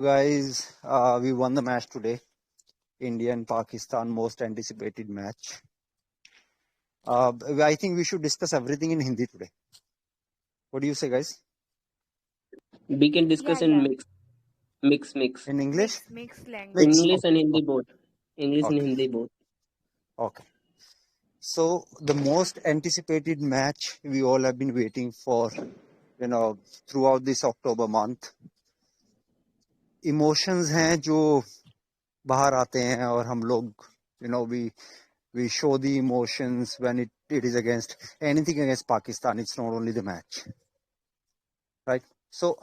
Guys, we won the match today. India and Pakistan, most anticipated match. I think we should discuss everything in Hindi today. What do you say, guys? We can discuss in mix. In English? Mixed language. English and Hindi both. English and Okay. Hindi both. Okay. So the most anticipated match we all have been waiting for, throughout this October month. Emotions हैं जो बाहर आते हैं और हम लोग, we show the emotions when it is against anything against Pakistan. It's not only the match, right? So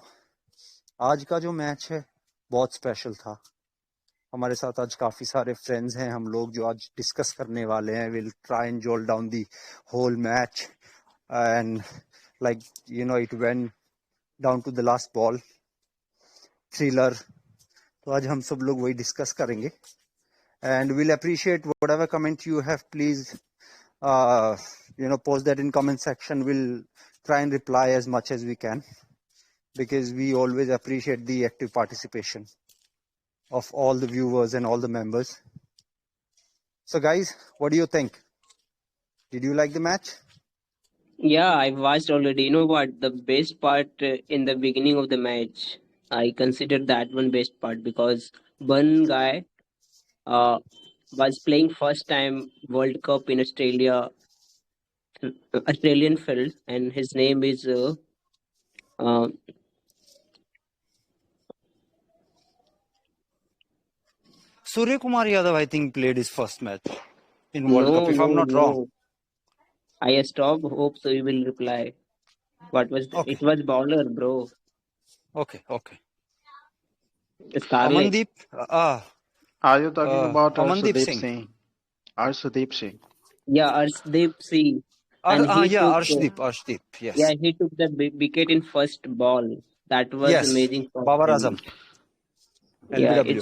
आज का जो मैच है बहुत स्पेशल था. हमारे साथ आज काफी सारे फ्रेंड्स हैं हम लोग जो आज डिस्कस करने वाले हैं. Will try and jot down the whole match and it went down to the last ball. Thriller. तो आज हम सब लोग वही डिस्कस करेंगे and we'll appreciate whatever comment you have. Please post that in comment section. We'll try and reply as much as we can because we always appreciate the active participation of all the viewers and all the members. So guys, what do you think? Did you like the match? Yeah, I watched already. You know what? The best part in the beginning of the match, I consider that one best part because one guy was playing first time World Cup in Australian field, and his name is Surya Kumar Yadav, I think, played his first match in World Cup, if I'm not wrong. I stopped hope so you will reply. What was Okay. It was bowler, bro. Okay. Scarlet. Amandeep, Are you talking about Amandeep Arshdeep Singh. Arshdeep Singh. Yeah, Arshdeep Singh. And he took, Arshdeep, yes. Yeah, he took the wicket in first ball. That was Yes, amazing. for Babar him. Azam. Yeah, LBW.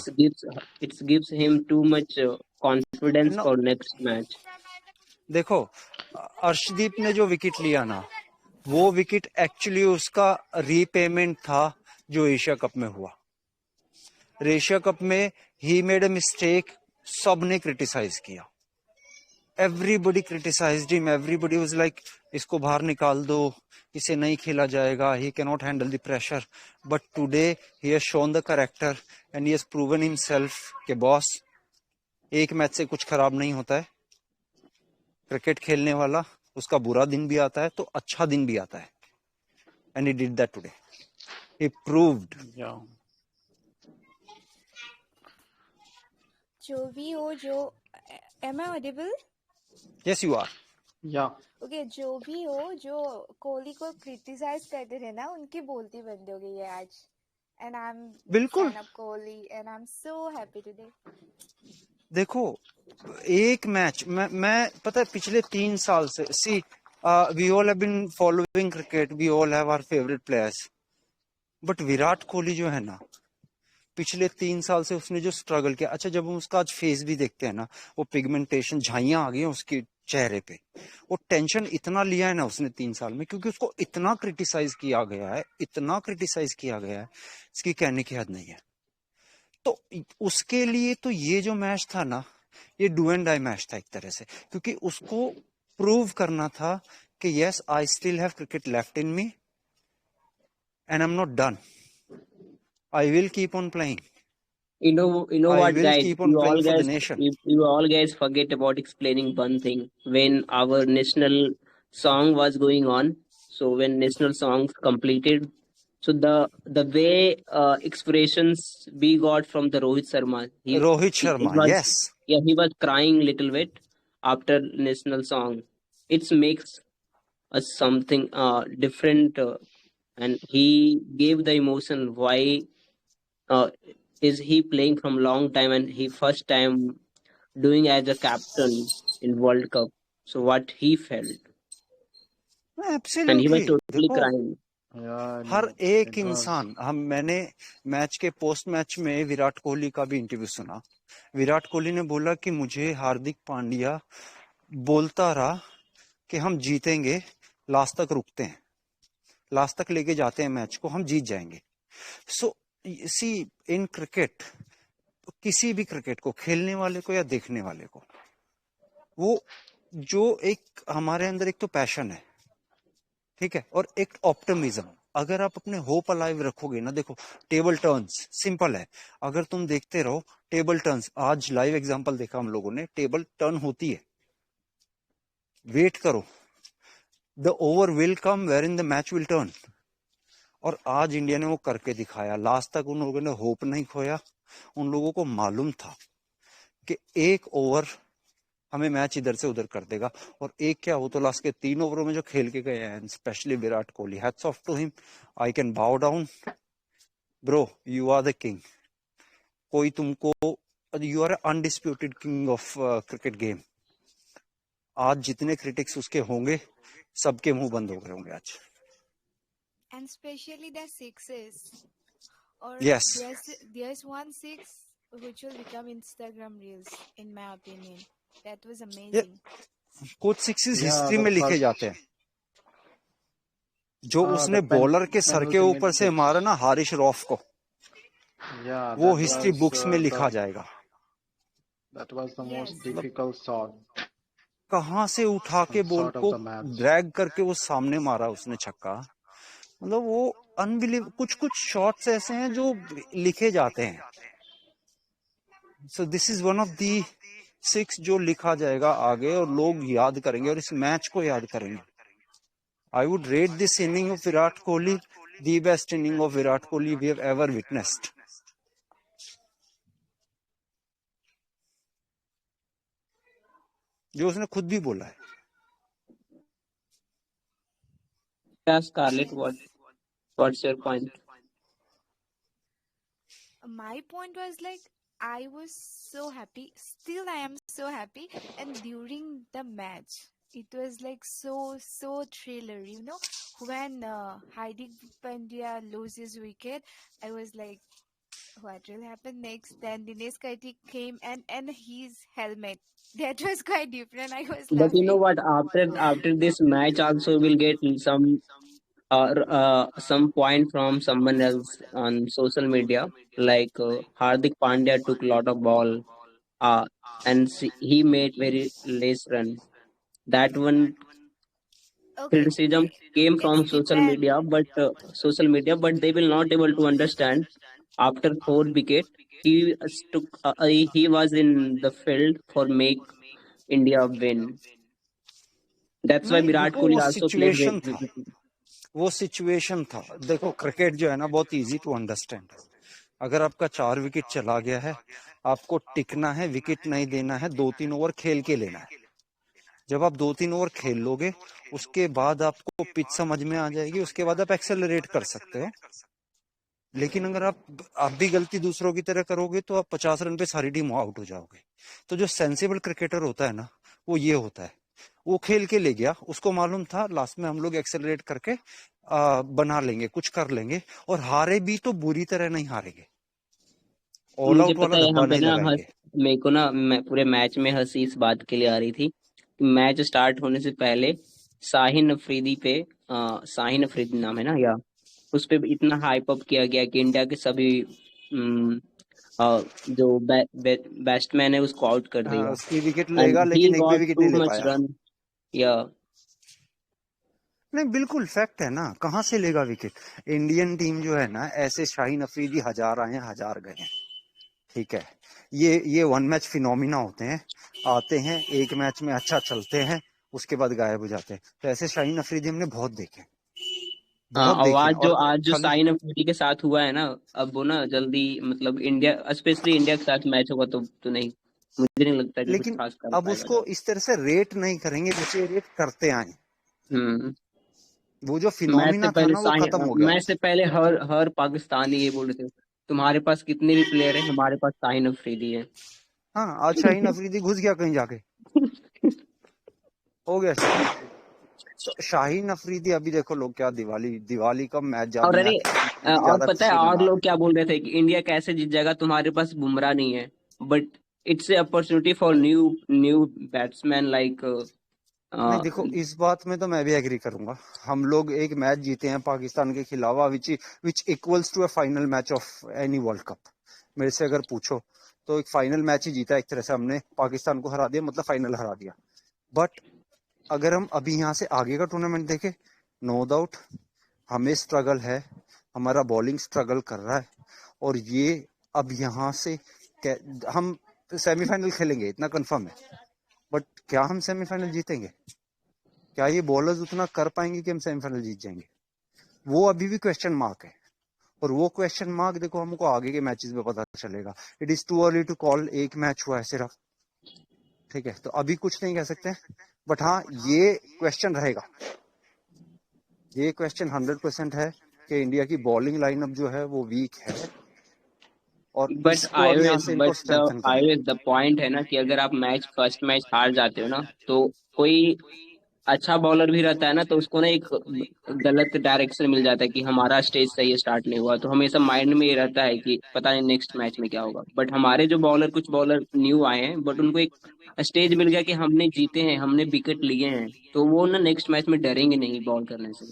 it gives him too much confidence for next match. देखो, अर्शदीप ने जो wicket लिया ना, वो wicket actually उसका repayment था जो Asia cup में हुआ. एशिया कप में ही मेड अ मिस्टेक. सबने क्रिटिसाइज किया. Everybody criticised him. Everybody was like इसको बाहर निकाल दो, इसे नहीं खेला जाएगा, he can not handle the pressure. But today he has shown the character and he has proven himself कि बॉस, एक मैच से कुछ खराब नहीं होता है. क्रिकेट खेलने वाला, उसका बुरा दिन भी आता है तो अच्छा दिन भी आता है. And he did that today. He proved. Yeah. जो भी हो, am I audible? Yes you are. Yeah. Okay, जो भी हो, जो कोहली को क्रिटिसाइज करते थे ना, उनकी बोलती बंद हो गई है आज. And I'm बिल्कुल. fan of Kohli and I'm so happy today. देखो, एक मैच मैं पता है पिछले 3 साल से see we all have been following cricket. We all have our favourite players. But Virat Kohli जो है ना, पिछले 3 साल से उसने जो स्ट्रगल किया. अच्छा, जब हम उसका आज फेस भी देखते हैं ना, वो पिगमेंटेशन, झाइयां आ गई हैं उसके चेहरे पे. वो टेंशन इतना लिया है ना उसने 3 साल में, क्योंकि उसको इतना क्रिटिसाइज किया गया है, इसकी कहने की हद नहीं है. तो उसके लिए तो ये जो मैच था ना, ये डू एंड डाई मैच था एक तरह से, क्योंकि उसको प्रूव करना था कि yes, I still have cricket left in me and I am not done. I will keep on playing. You know I what, will guys? keep on playing for the nation. You all guys forget about explaining one thing. When our national song was going on, so when national songs completed, so the way expressions we got from the Rohit Sharma. Rohit Sharma, yes. Yeah, he was crying little bit after national song. It makes us something different, and he gave the emotion. Why is he playing from long time and he first time doing as a captain in World Cup? So what he felt, Absolutely. and he was totally crying. Yeah. हर एक इंसान, मैंने match के post match में विराट कोहली का भी interview सुना. विराट कोहली ने बोला कि मुझे हार्दिक पांड्या बोलता रहा कि हम जीतेंगे, लास्ट तक रुकते हैं, लास्ट तक लेके जाते हैं मैच को, हम जीत जाएंगे. सो सी इन क्रिकेट, किसी भी क्रिकेट को खेलने वाले को या देखने वाले को, वो जो एक हमारे अंदर एक तो पैशन है, ठीक है, और एक ऑप्टिमिज्म, अगर आप अपने होप अलाइव रखोगे ना, देखो टेबल टर्न्स सिंपल है, अगर तुम देखते रहो टेबल टर्न्स, आज लाइव एग्जांपल देखा हम लोगों ने, टेबल टर्न होती है, वेट करो, the over will come where in the match will turn. और आज इंडिया ने वो करके दिखाया, लास्ट तक उन लोगों ने होप नहीं खोया, उन लोगों को मालूम था कि एक ओवर हमें मैच इधर से उधर कर देगा, और एक क्या हो तो लास्ट के 3 ओवरों में जो खेल के गए हैं, specially Virat Kohli, hats off to him, I can bow down bro, you are the king, कोई तुमको, you are undisputed king of cricket game. आज जितने क्रिटिक्स उसके होंगे सबके मुंह बंद हो गए होंगे आज। And especially the sixes. Or Yes. there's one six which will become Instagram reels, in my opinion. That was amazing. कुछ सिक्सेस Yeah, हिस्ट्री the में लिखे first, जाते हैं, जो the उसने बॉलर के सर के penultimate ऊपर से six. मारा ना हारिश रॉफ को, Yeah, वो that हिस्ट्री was बुक्स में लिखा जाएगा। that was the most Yes. difficult shot कहाँ से उठा के बॉल shot of को the match. ड्रैग करके वो सामने मारा उसने छक्का, मतलब वो अनबिलीव, कुछ कुछ शॉट्स ऐसे हैं जो लिखे जाते हैं। So this is one of the 6 जो लिखा जाएगा आगे, और लोग याद करेंगे, और इस मैच को याद करेंगे। I would rate this inning of Virat Kohli the best inning of Virat Kohli we have ever witnessed. जो उसने खुद भी बोला है। Yeah, Scarlett, what's your point? My point was like, I was so happy. Still, I am so happy. And during the match, it was like so thriller. You know, when Hardik Pandya loses wicket, I was like, what will happen next? Then Dinesh Karthik came, and his helmet, that was quite different. I was But you know laughing. what? After this match, also we'll get some point from someone else on social media. Like Hardik Pandya took a lot of ball, and he made very less run. That one Okay, criticism came it's from depend. social media, but they will not able to understand. After 4 wicket, he was in the field for make India win. That's why नहीं, Virat वो Kohli वो also played situation था, very. वो situation था। देखो cricket जो है ना बहुत इजी टू अंडरस्टैंड है। अगर आपका 4 विकेट चला गया है, आपको टिकना है, विकेट नहीं देना है, 2-3 ओवर खेल के लेना है। जब आप 2-3 ओवर खेल लोगे, उसके बाद आपको पिच समझ में आ जाएगी, उसके बाद आप एक्सेलरेट कर सकते हो। लेकिन अगर आप भी गलती दूसरों की तरह करोगे तो आप 50 रन पे सारी टीम आउट हो जाओगे। तो जो सेंसिबल क्रिकेटर होता है ना, वो ये होता है, वो खेल के ले गया, उसको मालूम था लास्ट में हम लोग एक्सेलरेट करके बना लेंगे, कुछ कर लेंगे, और हारे भी तो बुरी तरह नहीं हारेंगे, ऑल मुझे आउट पता वाला है धब्बा यहाँ पे नहीं ना लगाएंगे। मेरे को ना पूरे मैच में हंसी इस बात के लिए आ रही थी कि मैच स्टार्ट होने से पहले शाहीन अफरीदी पे शाहीन अफरीदी नाम है ना, या उस पे इतना हाइप अप किया गया कि इंडिया के सभी जो बैट्समैन है उसको आउट कर दिया, उसकी विकेट एंड लेगा ही लेकिन एक भी गॉट विकेट टू नहीं ले मच पाया। रन। या नहीं, बिल्कुल फैक्ट है ना, कहाँ से लेगा विकेट। इंडियन टीम जो है ना, ऐसे शाहीन अफरीदी 1000 आए हैं, 1000 गए हैं, ठीक है। ये 1 मैच फिनोमिना होते हैं, आते हैं एक मैच में अच्छा चलते हैं, उसके बाद गायब हो जाते हैं। तो ऐसे शाहीन अफरीदी हमने बहुत देखे, बहुत देखे हैं। आज और जो खाली शाहीन अफरीदी के साथ हुआ है ना, अब वो ना जल्दी मतलब इंडिया स्पेशली इंडिया के साथ मैच होगा तो नहीं, मुझे नहीं लगता कि कुछ लेकिन खास कर अब पाएगा उसको जब। इस तरह से रेट नहीं करेंगे जैसे रेट करते आए। हम्म वो जो फिनोमिना था ना वो खत्म हो गया। मैच से पहले हर पाकिस्तानी ये बोल रहे थे, तुम्हारे पास कितने भी प्लेयर है, हमारे पास शाहीन अफरीदी है। हाँ, आज शाहीन अफरीदी घुस गया कहीं जाके, हो गया। तो शाहीन अफरीदी अभी देखो लोग क्या दिवाली का मैच और अरे और ज्यादा पता है खुशी और मना लोग रहे क्या बोल रहे थे कि इंडिया कैसे जीत जाएगा, तुम्हारे पास बुमराह नहीं है, but it's a opportunity for new batsman like नहीं देखो, इस बात में तो मैं भी एग्री करूंगा। हम लोग एक मैच जीते हैं पाकिस्तान के खिलाफ, which equals to a final match of any world cup. मेरे से अगर पूछो तो एक फाइनल मैच ही जीता एक तरह से, हमने पाकिस्तान को हरा दिया, मतलब फाइनल हरा दिया। बट अगर हम अभी यहाँ से आगे का टूर्नामेंट देखें, नो डाउट हमें स्ट्रगल है, हमारा बॉलिंग स्ट्रगल कर रहा है। और ये अब यहाँ से हम सेमीफाइनल खेलेंगे, इतना कंफर्म है। बट क्या हम सेमीफाइनल जीतेंगे? क्या ये बॉलर्स उतना कर पाएंगे कि हम सेमीफाइनल जीत जाएंगे? वो अभी भी क्वेश्चन मार्क है। और वो क्वेश्चन मार्क देखो हमको आगे के मैचेस में पता चलेगा। It is too early to call, एक मैच हुआ है सिर्फ, ठीक है, तो अभी कुछ नहीं कह सकते। बट हाँ, ये क्वेश्चन रहेगा, ये क्वेश्चन 100% है कि इंडिया की बॉलिंग लाइनअप जो है वो वीक है, और बट इसको अब यहाँ आयुष से इनको बट स्ट्रेंथन करना है। आयुष द पॉइंट है ना कि अगर आप फर्स्ट मैच हार जाते हो ना, तो कोई अच्छा बॉलर भी रहता है ना, तो उसको ना एक गलत डायरेक्शन मिल जाता है कि हमारा स्टेज सही स्टार्ट नहीं हुआ, तो हमेशा माइंड में ये रहता है कि पता नहीं नेक्स्ट मैच में क्या होगा। बट हमारे जो बॉलर, कुछ बॉलर न्यू आए हैं, बट उनको एक स्टेज मिल गया कि हमने जीते हैं, हमने विकेट लिए हैं, तो वो ना नेक्स्ट मैच में डरेंगे नहीं बॉल करने से।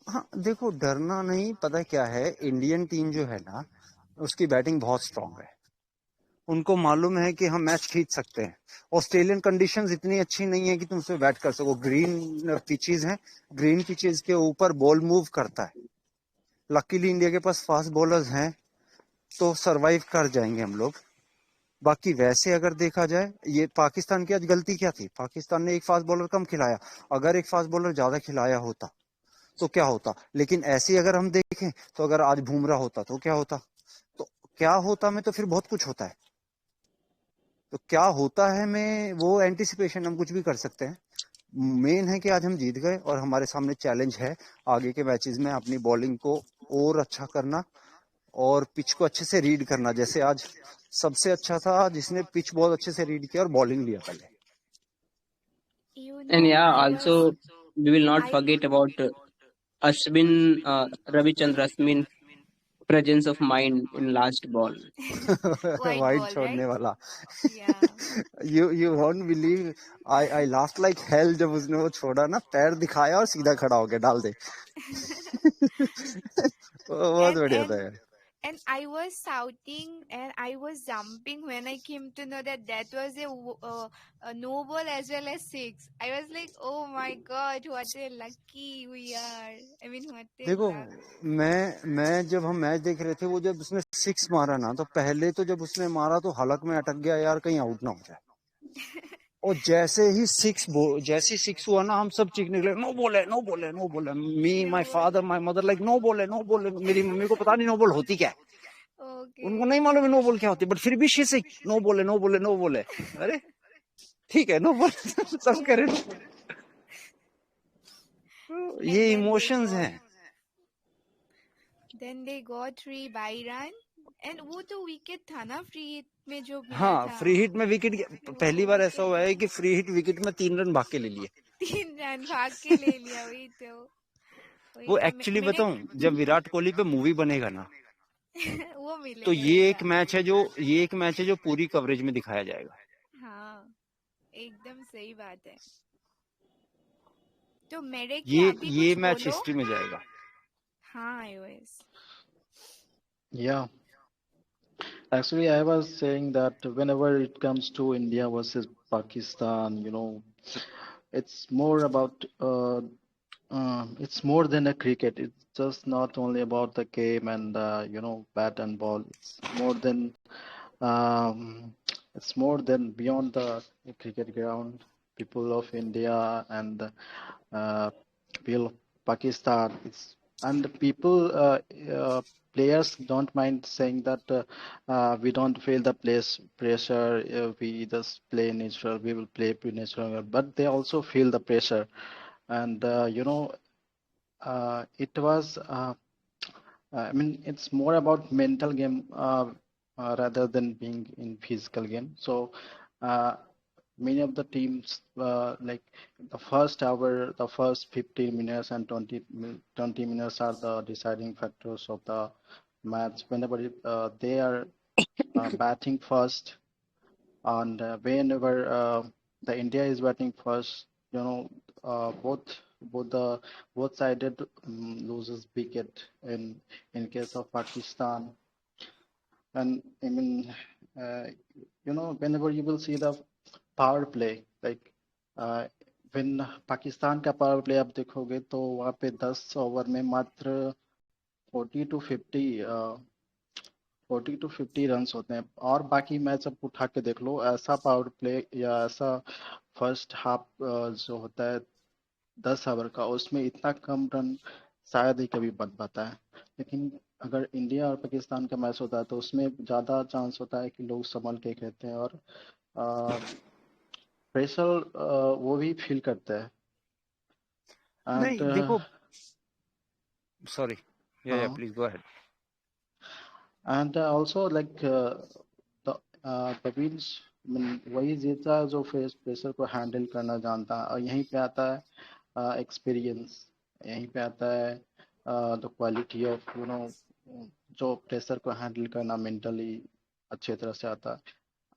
हाँ देखो, डरना नहीं, पता क्या है, इंडियन टीम जो है ना उसकी बैटिंग बहुत स्ट्रांग है। उनको मालूम है कि हम मैच खींच सकते हैं। ऑस्ट्रेलियन कंडीशंस इतनी अच्छी नहीं है कि तुम उसमें बैट कर सको। ग्रीन पिचेस हैं, ग्रीन पिचेस के ऊपर बॉल मूव करता है। लकीली इंडिया के पास फास्ट बॉलर्स हैं, तो सरवाइव कर जाएंगे हम लोग। बाकी वैसे अगर देखा जाए, ये पाकिस्तान की आज गलती क्या थी? पाकिस्तान ने एक फास्ट बॉलर कम खिलाया। अगर एक फास्ट बॉलर ज्यादा खिलाया होता तो क्या होता? लेकिन ऐसे ही अगर हम देखें तो अगर आज बुमराह होता तो क्या होता? तो क्या होता में तो फिर बहुत कुछ होता है। तो क्या होता है में वो एंटिसिपेशन हम कुछ भी कर सकते हैं। मेन है कि आज हम जीत गए और हमारे सामने चैलेंज है आगे के मैचेस में अपनी बॉलिंग को और अच्छा करना और पिच को अच्छे से रीड करना। जैसे आज सबसे अच्छा था जिसने पिच बहुत अच्छे से रीड किया और बॉलिंग लिया पहले। You And know, yeah, I was also we will not I forget about Ashwin, Ravichandra Ashwin presence of mind in last ball. white wide ball, छोड़ने right? वाला। Yeah. You won't believe, I laughed like hell जब उसने वो छोड़ा ना, पैर दिखाया और सीधा खड़ा होके डाल दे। वो बहुत and बढ़िया and था यार। and I was shouting and I was jumping when I came to know that that was a no ball as well as six. I was like, oh my God, what a lucky we are. I mean, what a देखो, luck. मैं जब हम match देख रहे थे, वो जब उसने सिक्स मारा ना, तो पहले तो जब उसने मारा तो हलक में अटक गया यार, कहीं आउट ना हो जाए। और जैसे ही सिक्स हुआ ना, हम सब चीखने लगे, नो बॉल है, नो बॉल है, नो बॉल है। Me, No my ball. Father, my mother like no ball है, नो बॉल है। मेरी मम्मी को पता नहीं नो बॉल होती क्या है, उनको Okay. नहीं मालूम है नो बॉल क्या होती है, बट फिर भी शी से नो बॉल है, नो बॉल है, नो बॉल है। अरे ठीक है, नो बॉल। सब कह रहे हैं। तो And ये इमोशंस हैं। then they got three by run. And वो तो विकेट था ना फ्री हिट में जो मिला हाँ, था। फ्री हिट में विकेट, पहली बार ऐसा हुआ है कि फ्री हिट विकेट में 3 रन भाग के ले लिए। 3 रन भाग के ले लिया, वही वो तो एक्चुअली मैंने बताऊं, जब विराट कोहली पे मूवी बनेगा ना, वो तो मिलेगा। ये एक मैच है जो पूरी कवरेज में दिखाया जाएगा। हाँ, एकदम सही बात है। तो मेरे ये क्या अभी ये कुछ मैच बोलो। हिस्ट्री में जाएगा। हाँ Ayush. Yeah. Actually, I was saying that whenever it comes to India versus Pakistan, it's more about it's more than a cricket. It's just not only about the game and bat and ball. Um, it's more than beyond the cricket ground. People of India and uh, people of Pakistan. And the people players don't mind saying that we don't feel the place pressure. We just play natural. We will play natural, but they also feel the pressure. And it was. I mean, it's more about mental game rather than being in physical game. So uh, many of the teams, like the first hour, the first 15 minutes and 20 minutes are the deciding factors of the match. Whenever they are batting first, and whenever the India is batting first, both sided loses wicket in case of Pakistan. And I mean, whenever you will see the power play, like when Pakistan का power play आप देखोगे तो वहाँ पे 10 over में मात्र 40 to 50 runs होते हैं, और बाकी मैच अब उठा के देख लो, ऐसा पावर प्ले या ऐसा फर्स्ट हाफ जो होता है 10 ओवर का, उसमें इतना कम रन शायद ही कभी बन पाता है। लेकिन अगर इंडिया और पाकिस्तान का मैच होता है तो उसमें ज़्यादा चांस होता है कि लोग संभल के खेलते हैं, और प्रेशर वो भी फील करते हैं। नहीं एंड देखो, sorry, yeah, please go ahead. And also like the wins, वही जीता जो फेस प्रेशर को हैंडल करना जानता है, और यहीं पे आता है एक्सपीरियंस, यहीं पे आता है द क्वालिटी ऑफ जो प्रेशर को हैंडल करना मेंटली अच्छे तरह से आता है।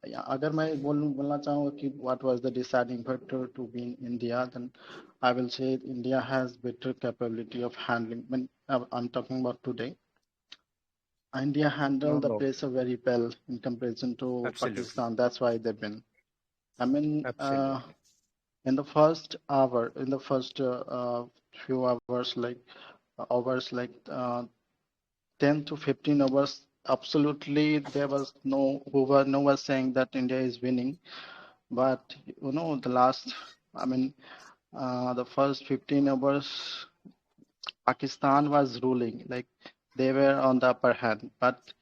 अगर मैं बोलना चाहूँगा कि what was the deciding factor to win India, then I will say India has better capability of handling. When I'm talking about today, India handled the No. pressure very well in comparison to Absolutely. Pakistan. That's why they win. I mean, Absolutely. in the first hour, in the first few hours, like 10 to 15 hours, absolutely there was no one was saying that India is winning. But the last, the first 15 hours, Pakistan was ruling, like they were on the upper hand. But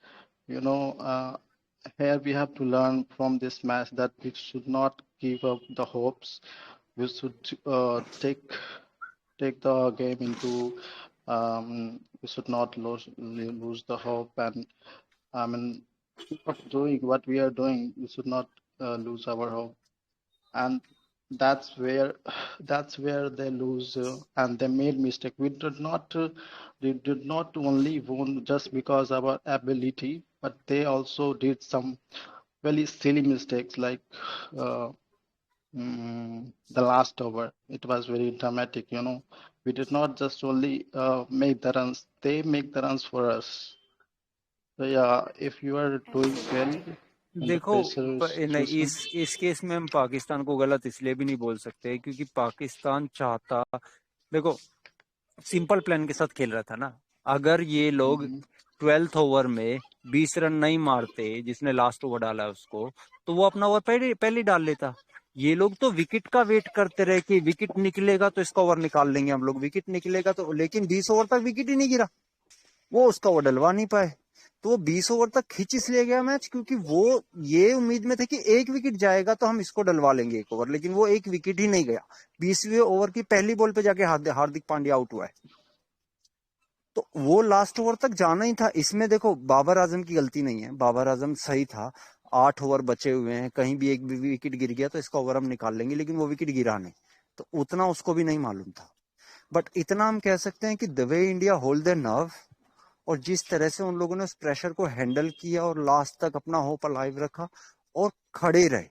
here we have to learn from this match that we should not give up the hopes. We should take the game into. We should not lose the hope, and keep up doing what we are doing. We should not lose our hope, and that's where they lose, and they made mistake. We did not only won just because of our ability, but they also did some very silly mistakes, like the last over. It was very dramatic. We did not just only make the runs; they make the runs for us. So yeah, if you are doing well in the देखो pressure नहीं, situation, इस case में हम पाकिस्तान को गलत इसलिए भी नहीं बोल सकते क्योंकि पाकिस्तान चाहता, देखो सिंपल प्लान के साथ खेल रहा था ना। अगर ये लोग 12th ओवर में 20 रन नहीं मारते, जिसने लास्ट ओवर डाला है उसको, तो वो अपना ओवर पहले डाल लेता। ये लोग तो विकेट का वेट करते रहे कि विकेट निकलेगा तो इसका ओवर निकाल लेंगे हम लोग, विकेट निकलेगा तो, लेकिन 20 ओवर तक विकेट ही नहीं गिरा, वो उसका ओवर डलवा नहीं पाए। तो वो 20 ओवर तक खींच इसलिए गया मैच क्योंकि वो ये उम्मीद में थे कि एक विकेट जाएगा तो हम इसको डलवा लेंगे एक ओवर, लेकिन वो एक विकेट ही नहीं गया। 20वें ओवर की पहली बॉल पे जाके हार्दिक पांड्या आउट हुआ है, तो वो लास्ट ओवर तक जाना ही था। इसमें देखो बाबर आजम की गलती नहीं है, बाबर आजम सही था। 8 ओवर बचे हुए हैं, कहीं भी एक विकेट गिर गया तो इसका ओवर हम निकाल लेंगे, लेकिन वो विकेट गिरा नहीं, तो उतना उसको भी नहीं मालूम था। बट इतना हम कह सकते हैं कि the way India hold their nerve, और जिस तरह से उन लोगों ने उस प्रेशर को हैंडल किया और लास्ट तक अपना होप अलाइव रखा और खड़े रहे,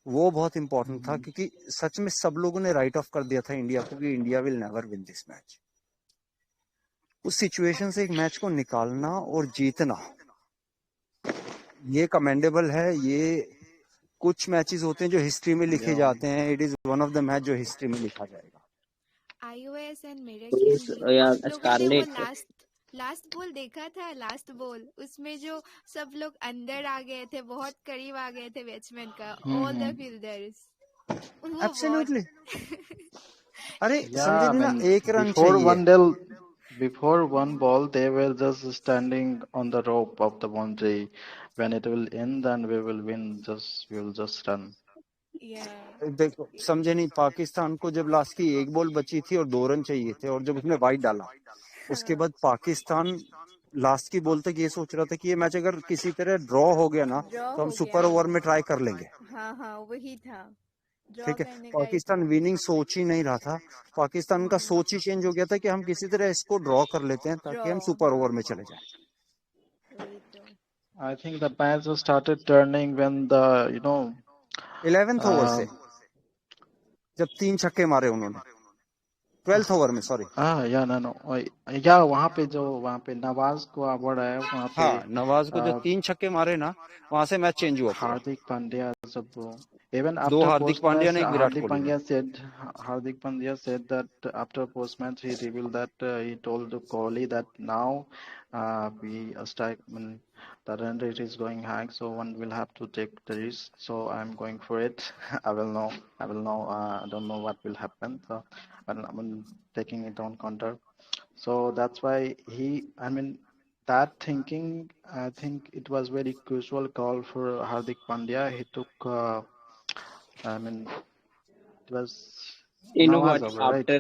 वो बहुत इंपॉर्टेंट था। क्योंकि सच में सब लोगों ने राइट ऑफ कर दिया था इंडिया को कि India will never win this match. उस सिचुएशन से एक मैच को निकालना और जीतना, ये कमेंडेबल है। ये कुछ मैचेस होते हैं जो हिस्ट्री में लिखे जाते हैं। It is one of the match जो हिस्ट्री में लिखा जाएगा। iOS एंड मेरे Yes, खेल yeah, आप लोगों ने वो Scarlett. लास्ट बॉल देखा था? लास्ट बॉल उसमें जो सब लोग अंदर आ गए थे, बहुत करीब आ गए थे बैट्समैन का, ऑल द फील्डर्स, वो एब्सोल्युटली। अरे yeah, समझे ना, एक रन चाहिए। before one ball, they were just standing on the rope of the boundary. When it will end, then we will win. We will just run. देखो समझे नहीं, पाकिस्तान को जब लास्ट की एक बॉल बची थी और 2 रन चाहिए थे, और जब उसने वाइड डाला, उसके बाद पाकिस्तान लास्ट की बॉल तक ये सोच रहा था कि ये मैच अगर किसी तरह ड्रॉ हो गया ना तो हम सुपर ओवर में ट्राई कर लेंगे। हाँ वही था, ठीक है, पाकिस्तान विनिंग सोच ही नहीं रहा था। पाकिस्तान का सोच ही चेंज हो गया था कि हम किसी तरह इसको ड्रॉ कर लेते हैं ताकि हम सुपर ओवर में चले जाएं। I think the match started turning when the 11th over से जब 3 छक्के मारे उन्होंने। 12th ओवर में, सॉरी। या no, या वहाँ पे नवाज को अवार्ड आया वहाँ पे हाँ, नवाज को जो 3 छक्के मारे ना, वहां से मैच चेंज हुआ पूरा। Hardik Pandya also. Even 2 after हार्दिक post पांड्या match, ने, एक विराट कोहली ने। Hardik Pandya said that after post match he revealed that he told Kohli that now we strike. The run rate is going high, so one will have to take the risk. So I'm going for it. I will know. I will know. I don't know what will happen. So I'm taking it on counter. So that's why that thinking, I think it was very crucial call for Hardik Pandya. He took, it was You know Nawaz what? over, right?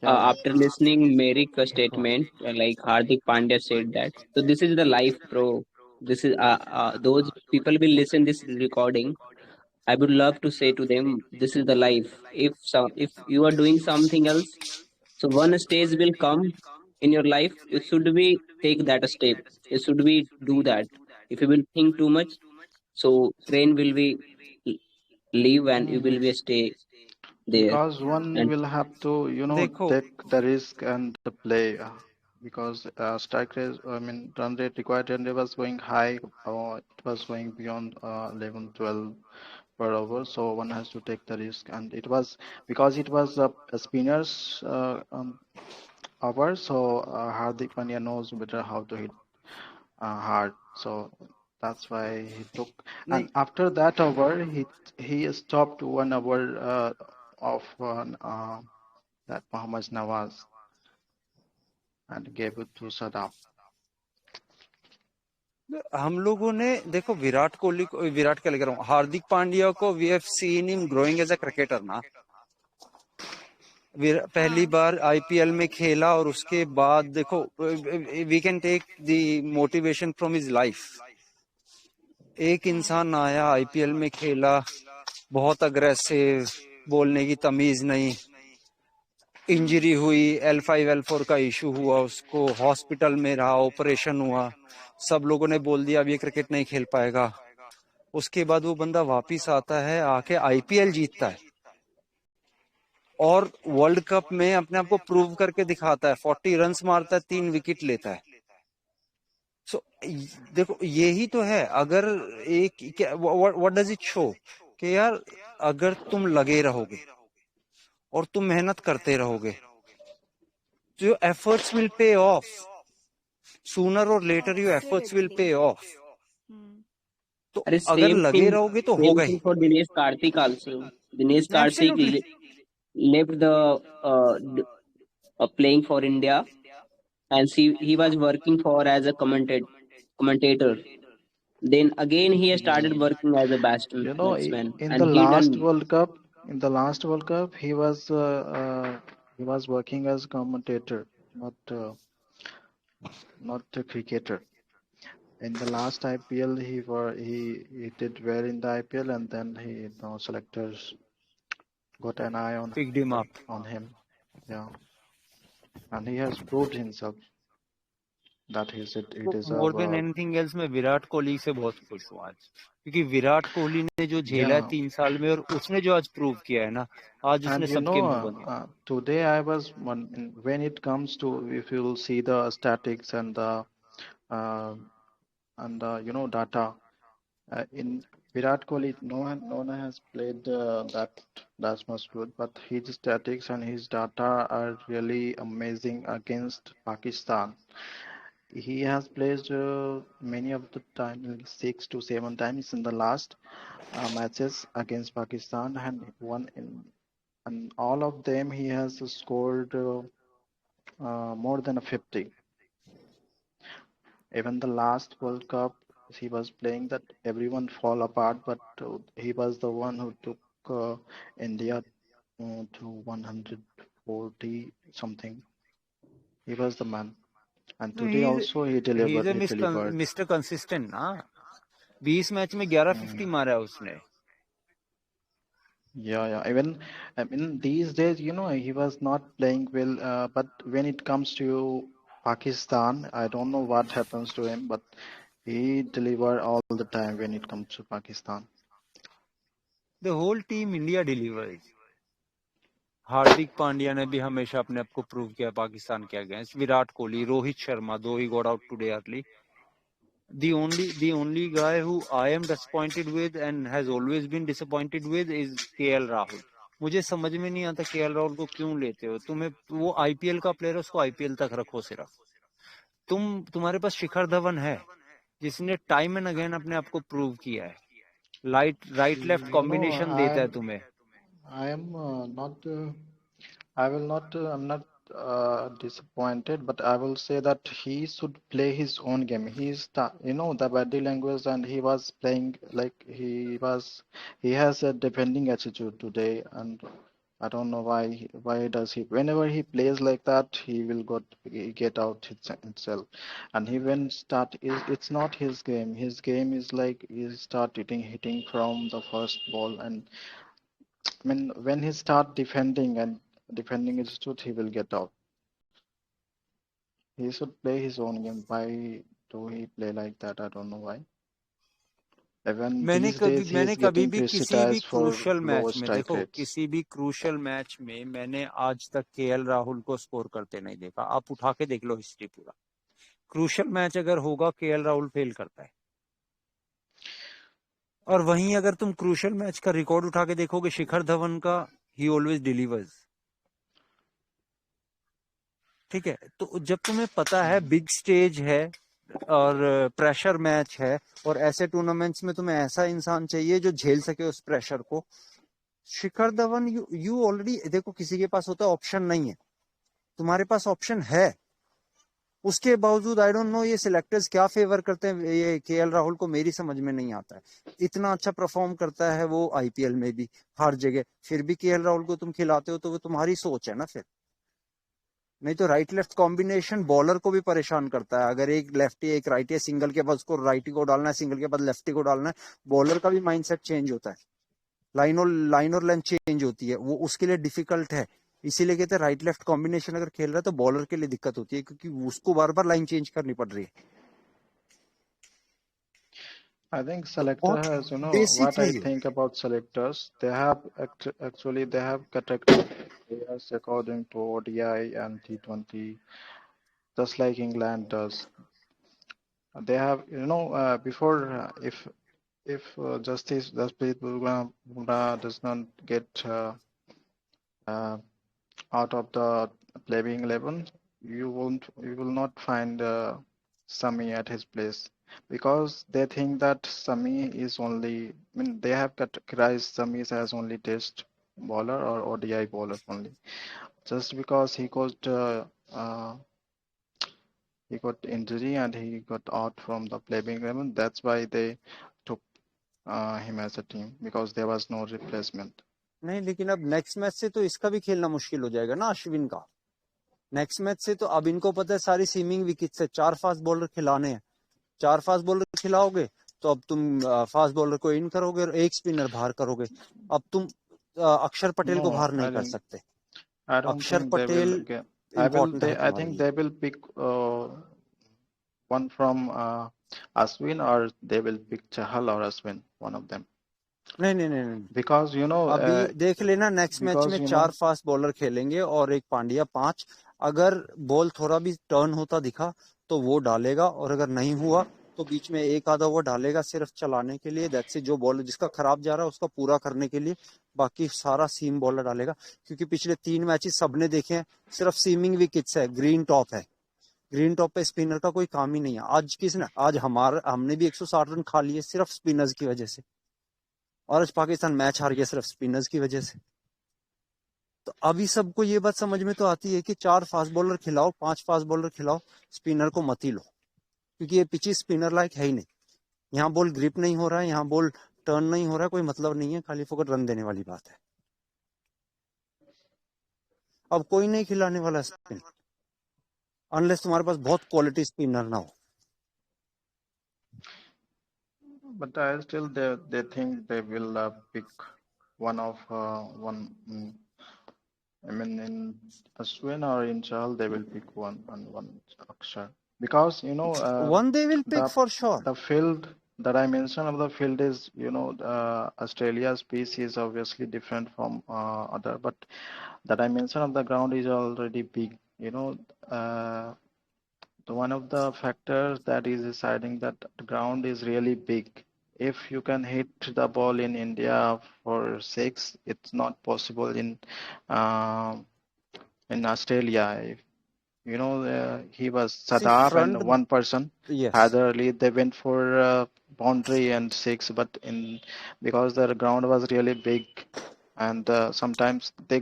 Yeah. After listening Merrick's statement, like Hardik Pandya said that. So this is the life, bro. This is those people will listen this recording. I would love to say to them, this is the life. If you are doing something else, so one stage will come in your life. You should be take that step. You should be do that. If you will think too much, so train will be leave and you will Mhm. be stay there. Because one And will have to, देखो, take the risk and the play. Because strike rate, run rate, required run rate was going high. It was going beyond 11, 12 per over. So one has to take the risk. And it was because it was a spinner's over. So Hardik Pandya knows better how to hit hard. So that's why he took. नहीं, And after that over, he stopped 1 hour of that Muhammad Nawaz and gave it to Sadaf. हम लोगों ने देखो विराट कोहली को, विराट क्या लग रहा हूँ, हार्दिक पांड्या को we have seen him growing as a cricketer ना। पहली हाँ बार आईपीएल में खेला और उसके बाद देखो, we can take the motivation from his life. एक इंसान आया, आईपीएल में खेला, बहुत अग्रेसिव, बोलने की तमीज नहीं, इंजरी हुई, L5 L4 का इशू हुआ, उसको हॉस्पिटल में रहा, ऑपरेशन हुआ, सब लोगों ने बोल दिया अब ये क्रिकेट नहीं खेल पाएगा। उसके बाद वो बंदा वापिस आता है, आके आईपीएल जीतता है और वर्ल्ड कप में अपने आप को प्रूव करके दिखाता है, 40 रन्स मारता है, 3 विकेट लेता है। सो देखो यही तो है। अगर एक व्हाट डज इट शो कि यार अगर तुम लगे रहोगे और तुम मेहनत करते रहोगे तो your efforts will pay off, sooner और later your efforts will pay absolutely. Off. Hmm. तो अरे अगर same लगे thing, रहोगे तो same होगा ही। thing for Dinesh Karthik also. Dinesh Karthik absolutely. left the playing for India, and he was working for as a commentator. Then again he started working as a batsman, In and the he last done. World Cup, he was working as commentator, not not a cricketer. In the last IPL, he did well in the IPL, and then selectors got an eye picked him up. on him. Yeah, and he has proved himself that he more deserve than a anything else, मैं विराट कोहली से बहुत खुश हूँ आज, क्योंकि विराट कोहली ने जो झेला है yeah. 3 साल में और उसने जो आज प्रूव किया है ना, आज And उसने सबके मुंह बंद कर। today I was when it comes to, if you will see the statics and the uh, data in Virat Kohli, no one has played that much good, but his statics and his data are really amazing against Pakistan. He has played many of the time, like 6 to 7 times in the last matches against Pakistan, and and all of them he has scored more than a 50. Even the last World Cup he was playing, that everyone fall apart, but he was the one who took India to 140 something. He was the man, and today also he he is delivered. A He delivered. Mister consistent ना। 20 match में 11 50 मारा है उसने। Yeah. Even these days, he was not playing well. But when it comes to Pakistan, I don't know what happens to him, but he deliver all the time when it comes to Pakistan. The whole team India delivers. Hardik Pandya ने भी हमेशा अपने आप को prove किया पाकिस्तान के against, Virat Kohli, Rohit Sharma, दो he got out today early. The only guy who I am disappointed with and has always been disappointed with is KL Rahul. मुझे समझ में नहीं आता KL राहुल को क्यों लेते हो. तुम्हें वो IPL का प्लेयर है, उसको IPL तक रखो. सिर्फ तुम्हारे पास शिखर धवन है जिसने टाइम एंड अगेन अपने आप को प्रूव किया है. Right left You know, combination देता है तुम्हें. I am not. I will not. I'm not disappointed, but I will say that he should play his own game. He's the, the body language, and he was playing like he was. He has a defending attitude today, and I don't know why. Why does he? Whenever he plays like that, he will get out himself, and he when start. It's not his game. His game is like he start hitting from the first ball, and I mean, when he start defending and defending his truth, he will get out. He should play his own game. Why do he play like that? I don't know why. Even मैंने these days, he is कभी getting भी किसी भी criticized for crucial lower match में, strike देखो rates. किसी भी crucial match में मैंने आज तक KL राहुल को स्कोर करते नहीं देखा. आप उठा के देख लो हिस्ट्री पूरा. क्रूशल मैच अगर होगा KL राहुल फेल करता है. और वहीं अगर तुम क्रूशल मैच का रिकॉर्ड उठा के देखोगे शिखर धवन का, ही ऑलवेज डिलीवर्स. ठीक है, तो जब तुम्हें पता है बिग स्टेज है और प्रेशर मैच है और ऐसे टूर्नामेंट्स में तुम्हें ऐसा इंसान चाहिए जो झेल सके उस प्रेशर को. शिखर धवन, यू ऑलरेडी, देखो किसी के पास होता है ऑप्शन नहीं है, तुम्हारे पास ऑप्शन है. उसके बावजूद आई डोंट नो ये सिलेक्टर्स क्या फेवर करते हैं ये KL राहुल को, मेरी समझ में नहीं आता है. इतना अच्छा परफॉर्म करता है वो IPL में भी हर जगह, फिर भी KL राहुल को तुम खिलाते हो, तो वो तुम्हारी सोच है ना. फिर नहीं तो राइट लेफ्ट कॉम्बिनेशन बॉलर को भी परेशान करता है. अगर एक लेफ्टी एक राइटी है, सिंगल के बाद उसको राइटी को डालना है, सिंगल के बाद लेफ्टी को डालना है, बॉलर का भी माइंडसेट चेंज होता है. लाइन और लेंथ चेंज होती है, वो उसके लिए डिफिकल्ट है. इसीलिए कहते हैं राइट लेफ्ट कॉम्बिनेशन अगर खेल रहा है तो बॉलर के लिए दिक्कत होती है, क्योंकि उसको बार बार लाइन चेंज करनी पड़ रही है. I think तो selector बहुत has, बेसिक what है I ये. think about selectors. They have actually they have categorized players according to ODI and T20, just like England does. They have, before if Justice Jasprit Bumrah does not get uh, out of the playing 11, you will not find Sami at his place, because they think that Sami is only. I mean, they have categorized Sami as only test bowler or ODI bowler only, just because he got injury and he got out from the playing 11. That's why they took him as a team, because there was no replacement. नहीं, लेकिन अब next match से तो इसका भी खेलना मुश्किल हो जाएगा ना अश्विन का. नेक्स्ट मैच से तो अब इनको पता है सारी सीमिंग विकेट से 4 फास्ट बॉलर खिलाने हैं. 4 फास्ट बॉलर खिलाओगे तो अब तुम फास्ट बॉलर को इन करोगे और एक स्पिनर बाहर करोगे. अब तुम अक्षर पटेल को No, बाहर नहीं I कर don't. सकते. I don't अक्षर think they will Patel get. Important है I तुम्हारे think लिए. they will pick one from Ashwin, or they will pick Chahal or Ashwin, one of them. नहीं नहीं नहीं नहीं, Because अभी देख लेना नेक्स्ट मैच में because 4 फास्ट बॉलर खेलेंगे और एक पांड्या 5. अगर बॉल थोड़ा भी टर्न होता दिखा तो वो डालेगा, और अगर नहीं हुआ तो बीच में एक आधा वो डालेगा सिर्फ चलाने के लिए. That's it. जो बॉलर जिसका खराब जा रहा है उसका पूरा करने के लिए, बाकी सारा सीम बॉलर डालेगा. क्योंकि पिछले 3 मैचेस सबने देखे हैं, सिर्फ सीमिंग विकेट्स है, ग्रीन टॉप है. ग्रीन टॉप पे स्पिनर का कोई काम ही नहीं है. आज हमने भी 160 रन खा लिए सिर्फ स्पिनर्स की वजह से, और आज पाकिस्तान मैच हार गया सिर्फ स्पिनर्स की वजह से. तो अभी सबको ये बात समझ में तो आती है कि 4 फास्ट बॉलर खिलाओ, 5 फास्ट बॉलर खिलाओ, स्पिनर को मत ही लो, क्योंकि ये पिची स्पिनर लायक है ही नहीं. यहाँ बॉल ग्रिप नहीं हो रहा है, यहाँ बॉल टर्न नहीं हो रहा है, कोई मतलब नहीं है, खाली फोकट रन देने वाली बात है. अब कोई नहीं खिलाने वाला स्पिन, अनलेस तुम्हारे पास बहुत क्वालिटी स्पिनर ना हो. but I still they think they will pick one of one. I mean, in Ashwin or in Chahal, they will pick one Akshar, because One they will pick the for sure. the field the dimension of the field is, Australia's pitch is obviously different from other, but the dimension of the ground is already big. One of the factors that is deciding that the ground is really big. If you can hit the ball in India for six, it's not possible um in Australia. He was See, Sadaf and front, one person. yes, Haider Ali, they went for boundary and six, but because the ground was really big, and sometimes they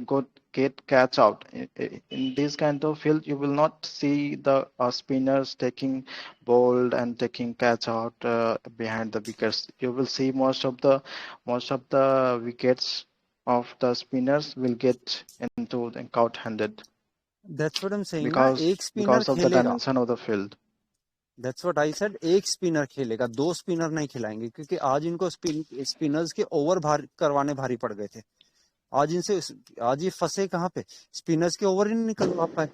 get catch out. In this kind of field, you will not see the spinners taking bold and taking catch out behind the wickets. You will see most of the wickets of the spinners will get into the out-handed that's what I'm saying ना, because एक spinner because of the खेलेगा, dimension of the field. That's what I said, एक spinner खेलेगा, दो spinner नहीं खिलाएंगे, क्योंकि आज इनको स्पिनर्स के ओवर करवाने भारी पड़ गए थे। आज ये फंसे कहाँ पे, स्पिनर्स के ओवर ही नहीं निकलवा पाए।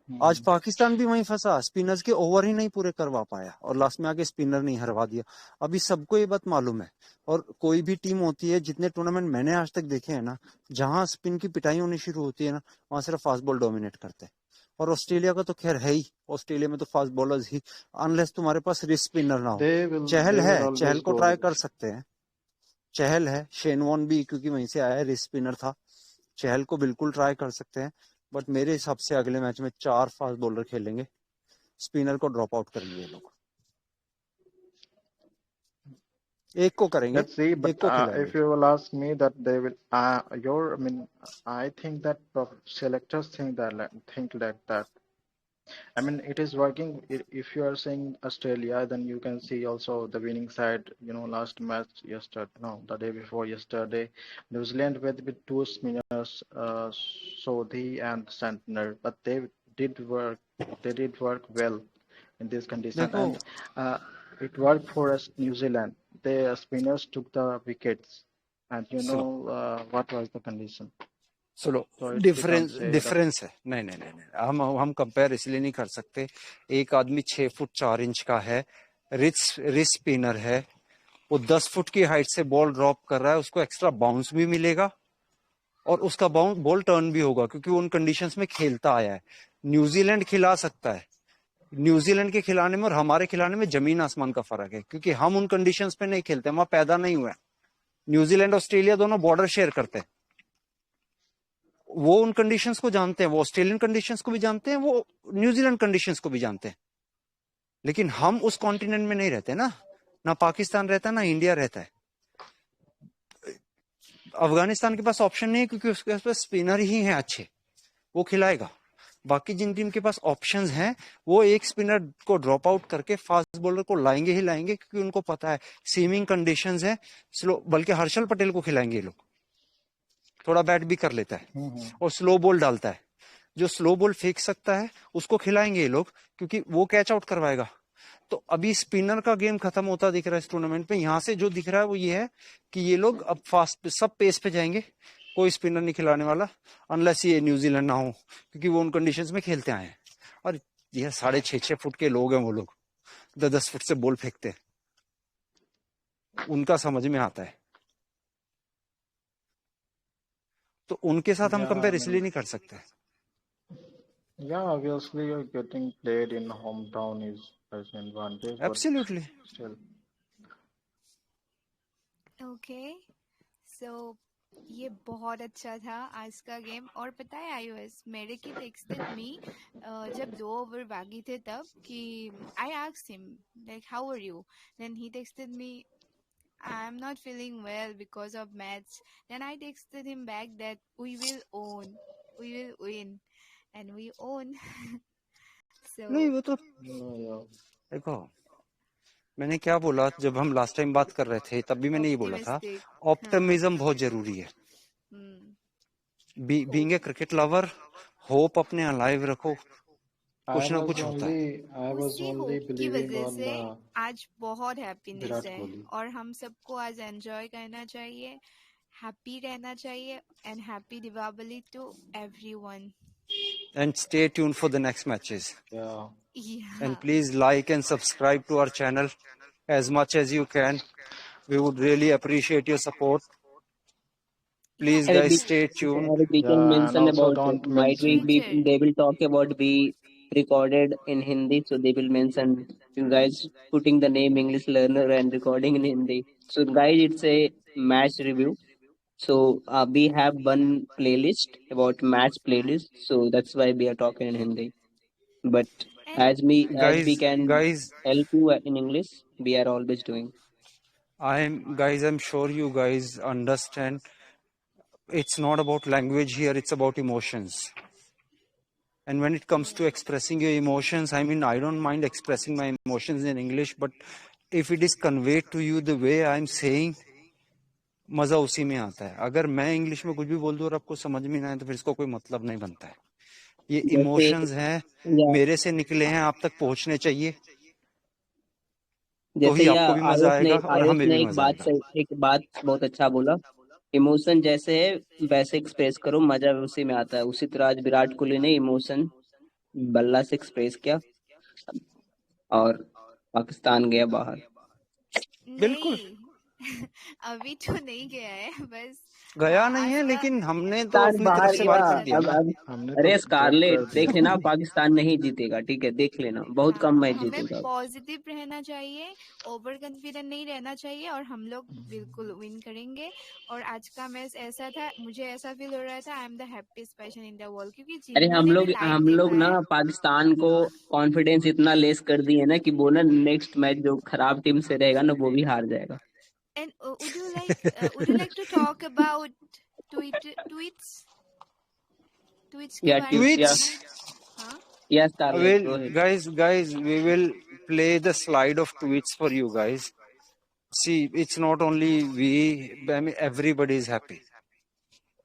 आज पाकिस्तान भी वहीं फंसा, स्पिनर्स के ओवर ही नहीं पूरे करवा पाया और लास्ट में आके स्पिनर नहीं हरवा दिया। अभी सबको ये बात मालूम है, और कोई भी टीम होती है, जितने टूर्नामेंट मैंने आज तक देखे हैं ना, जहां स्पिन की पिटाई होनी शुरू होती है ना, वहां सिर्फ फास्ट बॉल डोमिनेट करते हैं। और ऑस्ट्रेलिया का तो खैर है ही, ऑस्ट्रेलिया में तो फास्ट बॉलर्स ही, अनलेस तुम्हारे पास रिस्ट स्पिनर ना हो। चहल है, चहल को ट्राई कर सकते हैं, चहल है, शेन वॉर्न भी क्योंकि वहीं से आया है, रिस्ट स्पिनर था, चहल को बिल्कुल ट्राई कर सकते हैं। बट मेरे हिसाब से अगले मैच में 4 फास्ट बॉलर खेलेंगे, स्पिनर को ड्रॉप आउट करेंगे ये लोग, एक को करेंगे, Let's see, but एक को खिलाएंगे। if you will ask me that they will, I think that selectors think like that. I mean, it is working. If you are saying Australia, then you can see also the winning side. Last match yesterday, no, the day before yesterday, New Zealand with two spinners, Sodhi and Santner, but they did work. They did work well in this condition, देखो, and it worked for us. New Zealand, the spinners took the wickets, and what was the condition? चलो So we can't difference say that. Difference है, नहीं, हम compare इसलिए नहीं कर सकते। एक आदमी 6 फुट 4 इंच का है, रिच स्पिनर है, वो 10 फुट की हाइट से बॉल ड्रॉप कर रहा है, उसको एक्स्ट्रा बाउंस भी मिलेगा और उसका बॉल टर्न भी होगा, क्योंकि वो उन कंडीशंस में खेलता आया है। न्यूजीलैंड खिला सकता है, न्यूजीलैंड के खिलाने में और हमारे खिलाने में जमीन आसमान का फर्क है, क्योंकि हम उन कंडीशंस पे नहीं खेलते, वहां पैदा नहीं हुए। न्यूजीलैंड ऑस्ट्रेलिया दोनों बॉर्डर शेयर करते हैं, वो उन कंडीशंस को जानते हैं, वो ऑस्ट्रेलियन कंडीशंस को भी जानते हैं, वो न्यूजीलैंड कंडीशंस को भी जानते हैं। लेकिन हम उस कॉन्टिनेंट में नहीं रहते ना पाकिस्तान रहता है, ना इंडिया रहता है। अफगानिस्तान के पास ऑप्शन नहीं है, क्योंकि उसके पास स्पिनर ही हैं अच्छे, वो खिलाएगा। बाकी जिन टीम के पास ऑप्शंस हैं, वो एक स्पिनर को ड्रॉप आउट करके फास्ट बॉलर को लाएंगे ही लाएंगे, क्योंकि उनको पता है सीमिंग कंडीशंस है स्लो। बल्कि हर्षल पटेल को खिलाएंगे ये लोग, थोड़ा बैट भी कर लेता है और स्लो बॉल डालता है, जो स्लो बॉल फेंक सकता है उसको खिलाएंगे ये लोग, क्योंकि वो कैच आउट करवाएगा। तो अभी स्पिनर का गेम खत्म होता दिख रहा है इस टूर्नामेंट में। यहां से जो दिख रहा है वो ये है कि ये लोग अब फास्ट सब पेस पे जाएंगे, कोई स्पिनर नहीं खिलाने वाला, अनलेस ये न्यूजीलैंड ना हो, क्योंकि वो उन कंडीशंस में खेलते आए हैं। और ये 6.5 फुट के लोग हैं, वो लोग 10 फुट से बॉल फेंकते हैं, उनका समझ में आता है। तो उनके साथ हम कंपेयर इसलिए नहीं कर सकते। Yeah, obviously you're getting played in hometown is an advantage, but absolutely. still. Okay, so ये बहुत अच्छा था आज का गेम। और पता है आयुष, मेरे की टेक्स्टेड मी जब 2 ओवर बाकी थे तब, कि I asked him like how are you, then he texted me I'm not feeling well because of match. Then I texted him back that we will win, and we own. So नहीं वो तो Yeah. देखो, मैंने क्या बोला जब हम last time बात कर रहे थे, तब भी मैंने ये बोला था, optimistic. ऑप्टिमिज्म बहुत जरूरी है। Hmm. Being a cricket lover, hope अपने अलाइव रखो, I कुछ ना was कुछ होता है। only उसी only होप की believing वजह on से आज बहुत हैप्पीनेस विराट है, कोहली। और हम सबको आज एंजॉय करना चाहिए, हैप्पी रहना चाहिए, and happy Deepawali to everyone. And stay tuned for the next matches. Yeah. Yeah. And please like and subscribe to our channel. as much as you can. We would really appreciate your support. Please, Eric, guys, stay tuned. Eric, we can Yeah, and mention also about don't might we be Twitter. they will talk about be recorded in Hindi, so they will mention you guys putting the name English learner and recording in Hindi. So guys, it's a match review. So we have one playlist about match playlist, so that's why we are talking in Hindi. But And as we Guys, can guys, help you in English, we are always doing. I'm sure you guys understand. It's not about language here, it's about emotions. And when it comes to expressing your emotions, I mean, I don't mind expressing my emotions in English, but if it is conveyed to you the way I'm saying, मजा उसी में आता है. अगर मैं English में कुछ भी बोल दूं और आपको समझ में ना आए तो फिर इसका कोई मतलब नहीं बनता है. ये जैसे इमोशंस हैं, या मेरे से निकले हैं, आप तक पहुंचने चाहिए, तो जैसे ही या आपको भी मजा आएगा और आयुष हमें ने भी मजा आएगा. एक बात बहुत अच्छा बोला। इमोशन जैसे है वैसे एक्सप्रेस करो, मजा उसी में आता है। उसी तरह आज विराट कोहली ने इमोशन बल्ला से एक्सप्रेस किया और पाकिस्तान गया बाहर। बिल्कुल नहीं अभी तो नहीं गया है, बस गया हाँ, नहीं है, आज का लेकिन हमने तो पाकिस्तान अपनी तरफ बाहर से गया। बाहर कर इमोशन दिया ना. अब हमने तो अरे ड्रॉप स्कारलेट कर देख दिया। लेना, पाकिस्तान नहीं जीतेगा, ठीक है, देख लेना, बहुत कम हाँ, मैच हमें जीतेगा। पॉजिटिव रहना चाहिए, ओवर कॉन्फिडेंट नहीं रहना चाहिए, और हम लोग बिल्कुल विन करेंगे। और आज का मैच ऐसा था, मुझे ऐसा फील हो रहा था आई am the happiest person in the world, क्योंकि अरे जिन्होंने भी लाइव हम लोग देखा ना है। पाकिस्तान को कॉन्फिडेंस इतना लेस कर दिए ना कि वो ना नेक्स्ट मैच जो खराब टीम से रहेगा ना वो भी हार जाएगा। And would you like to talk about tweets के या बारे ट्वीट में या Tweets. हाँ या Scarlett go Well, ahead. guys, we will play the slide of tweets for you guys. See, it's not only we, I mean, everybody is happy.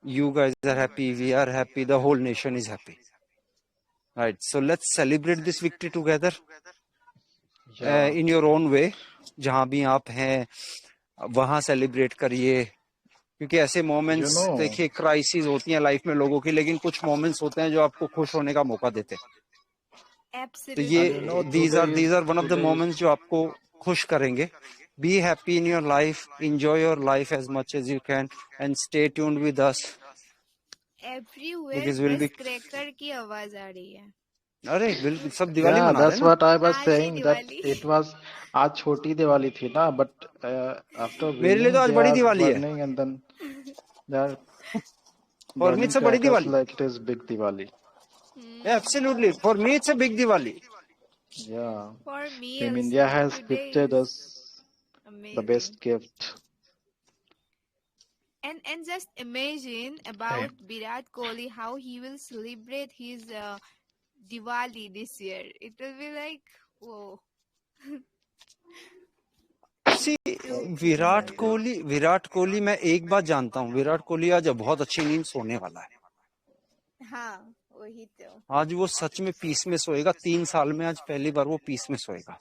You guys are happy, we are happy, the whole nation is happy. Right, so let's celebrate this victory together Yeah. in your own way. जहां भी आप हैं वहां celebrate करिए, क्योंकि ऐसे You moments know, देखिए crisis होती हैं लाइफ में लोगों की, लेकिन कुछ मोमेंट्स होते हैं जो आपको खुश होने का मौका देते हैं. तो absolutely ये and you know, these are one of the moments जो आपको खुश करेंगे. Be happy in your life, enjoy your life as much as you can, and stay tuned with us everywhere because we'll बस be. Cracker की आवाज आ रही है। अरे बिल्कुल सब दिवाली yeah, मना रहे that's हैं ना. what I was आज ही saying, that Diwali. it was आज छोटी दिवाली थी ना, but after मेरे लिए तो winning आज they बड़ी are दिवाली है. burning, and then they are For me burning it's a बड़ी crackers Diwali. like it is big Diwali. Yeah, absolutely. For me it's a big Diwali. Yeah, For me Team India also, has today gifted is us the amazing. best gift. And just imagine about Virat Kohli, how he will celebrate his Diwali this year. It will be like, whoa. See, Too Virat Kohli मैं एक बात जानता हूँ, विराट कोहली आज बहुत अच्छी नींद सोने वाला है. हाँ वही तो। आज वो सच में पीस में सोएगा. 3 साल में आज पहली बार वो पीस में सोएगा,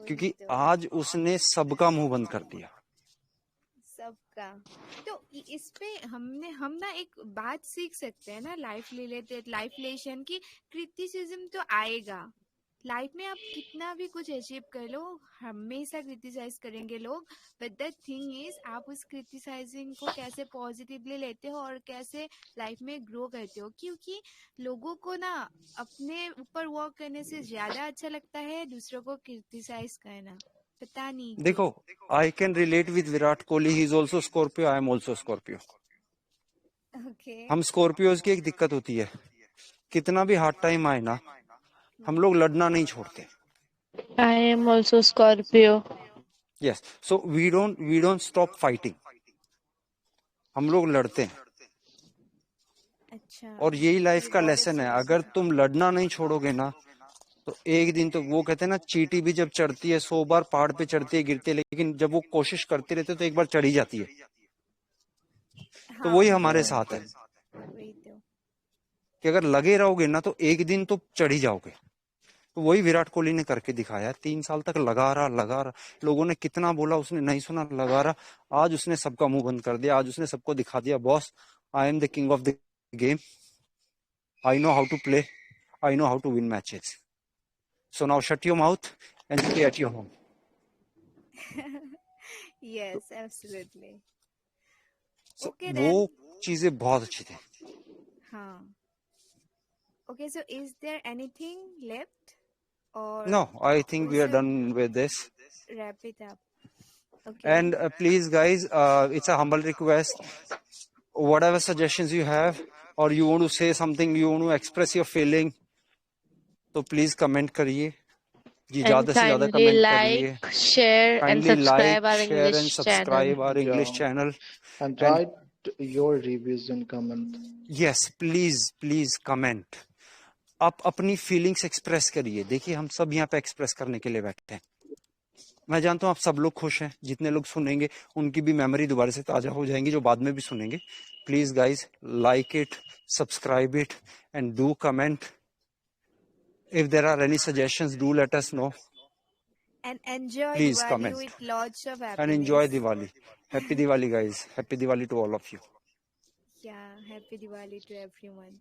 क्योंकि आज उसने सबका मुंह बंद कर दिया. सबका। तो इस पे हम ना एक बात सीख सकते हैं ना, लाइफ रिलेटेड, लाइफ लेसन की। क्रिटिसिज्म तो आएगा लाइफ में, आप कितना भी कुछ अचीव कर लो, हमेशा क्रिटिसाइज करेंगे लोग। बट द थिंग इज, आप उस क्रिटिसाइजिंग को कैसे पॉजिटिवली लेते हो और कैसे लाइफ में ग्रो करते हो। क्योंकि लोगों को ना अपने ऊपर वर्क करने से ज्यादा अच्छा लगता है दूसरों को क्रिटिसाइज करना, पता नहीं क्यों। देखो, I can relate with Virat Kohli. He is also Scorpio, I am also Scorpio. Okay. हम स्कॉर्पियोज की एक दिक्कत होती है, कितना भी हार्ड टाइम आए ना, हम लोग लड़ना नहीं छोड़ते. I am also Scorpio. Yes, so we don't stop fighting. हम लोग लड़ते हैं. अच्छा। और यही लाइफ का ये लेसन है. अगर तुम लड़ना नहीं छोड़ोगे ना, तो एक दिन तो वो कहते हैं ना, चींटी भी जब चढ़ती है 100 बार पहाड़ पे चढ़ती है, गिरती है, लेकिन जब वो कोशिश करते रहते तो एक बार चढ़ी जाती है. तो वही हमारे साथ है वही तो। कि अगर लगे रहोगे ना तो एक दिन तो चढ़ ही जाओगे. तो वही विराट कोहली ने करके दिखाया. 3 साल तक लगा रहा. लोगों ने कितना बोला उसने नहीं सुना, लगा रहा. आज उसने सबका मुंह बंद कर दिया. आज उसने सबको दिखा दिया, boss I am the king of the game. I know how to play, I know how to win matches. So now shut your mouth and stay at your home. Yes, absolutely. So Okay वो then. चीजें बहुत अच्छी थी. Huh. Okay, so is there anything left, or No, I think we we are should done with this. wrap it up? Okay. And please, guys, it's a humble request. Whatever suggestions you have, or you want to say something, you want to express your feeling, तो please comment करिए जी, And ज्यादा से ज्यादा kindly comment like, करिए. share, and Kindly subscribe like, our share and English channel. subscribe our English Yeah. channel. And And write your reviews and comment. yes, please comment. आप अपनी feelings express करिए. देखिए, हम सब यहाँ पे एक्सप्रेस करने के लिए बैठे हैं. मैं जानता हूँ आप सब लोग खुश हैं. जितने लोग सुनेंगे उनकी भी मेमोरी दोबारा से ताजा हो जाएंगी, जो बाद में भी सुनेंगे. Please guys, like it, subscribe it, and do comment. If there are any suggestions, do let us know. And enjoy Please Diwali comment with lots of and enjoy happiness. Diwali. Happy Diwali, guys. Happy Diwali to all of you. Yeah, happy Diwali to everyone.